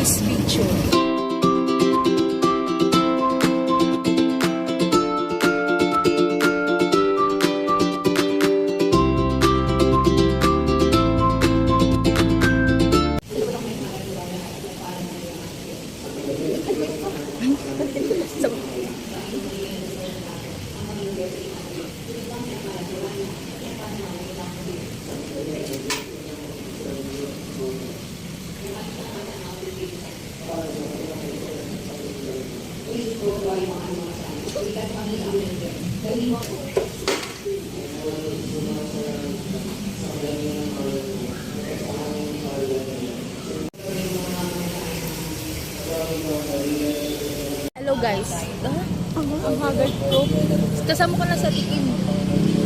this video. Hello guys. Ang haggard ko. Kasama ko na sa tikim.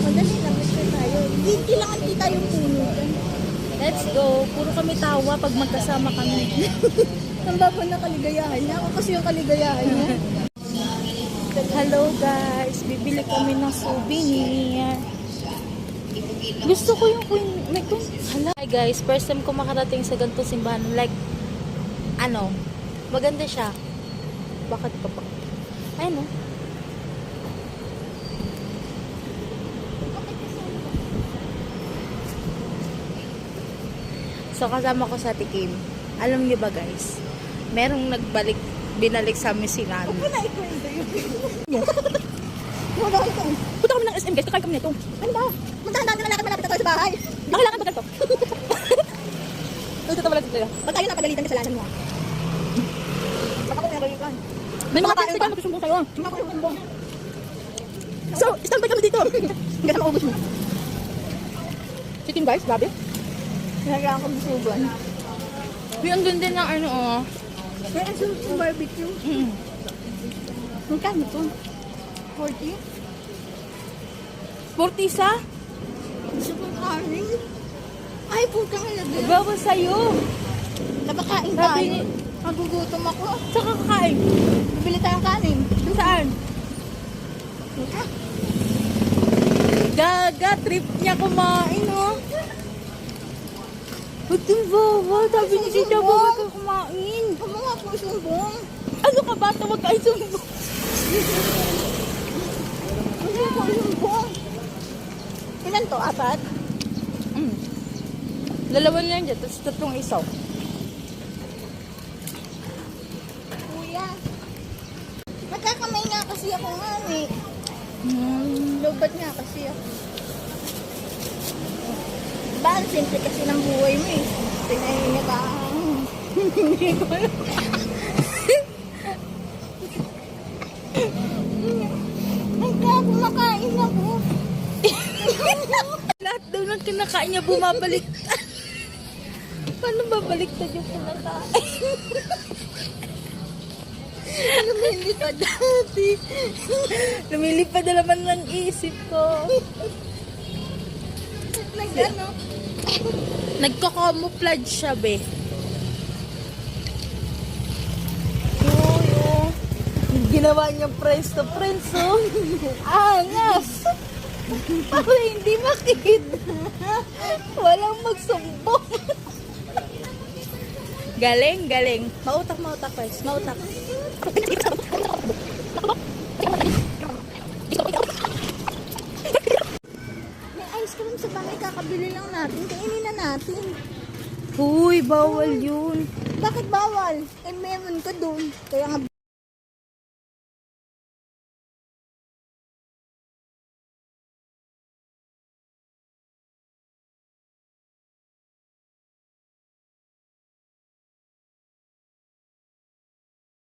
Madali lang ito tayo. Hindi kailangan kita yung puno. Let's go. Puro kami tawa pag magkasama kami. Ang baba na kaligayahan niya. Ako kasi yung kaligayahan niya. Hello guys. Bibili kami ng souvenir. Gusto ko yung queen. Hala. Hi guys. First time ko makarating sa ganito simbahan. Like, maganda siya. Bakit pa pa? Ayun o. So, kasama ko sa tikim. Alam niyo ba guys? Merong binalik sa amin si Nano. Huwag na ikwento yun. Huwag na ito. Punta kami ng SM guys. Kakain kami nito. Ano ba? Magdahan na lakad malapit na tayo sa bahay. Nakailangan ba ganito? Ito ito malapit tayo. Pag tayo napagalitan kasalanan mo. Baka ko pinagalitan. May mga pizza dyan magsusumbong sa'yo. Suma ko yung bumbong. So, standby kami dito. Hanggang sa maubos mo. Chicken guys, grabe. Kailangan ko busugan. Yung doon din ng Kaya ang sunod yung barbecue. Magkano to? 40? 40 isa? Gusto kong kanin. Ay, putang ina. Bawa sa'yo. Napakain Sabi tayo. ni- Magugutom ako. Saka kakain. Bibili tayong kanin. Saan? Buka. Gaga, trip niya kumain, oh. Ba't yung bawa? Sabi ni Tita, bawal ka kumain. Huwag mo nga po sumbong. Ano ka ba? Tawag ka isumbong. Huwag mo po sumbong. Ilan to? 4? Dalawa lang dyan, tapos tatlong isaw. Kuya. Nagkakamay nga kasi ako nga eh. Lobat nga kasi ako. Diba, ang simple kasi ng buhay mo eh. Pinahinga ka. Hindi ko alam. Kumakain ako. Lahat daw ng kinakain niya bumabalik. Paano babaliktad yung kinakain? Lumilipad dati. Lumilipad na naman ng isip ko. Nag-ano? Nagko-camouflage siya, be. Ginawa niyang friends to friends, oh. Angas! Para hindi makita. Walang magsumbong. Galing, galing. Mautak, guys. Mautak. May ice cream sa bahay, kakabili lang natin. Kainin na natin. Huy, bawal yun. Bakit bawal? Eh, meron ka doon. Kaya nga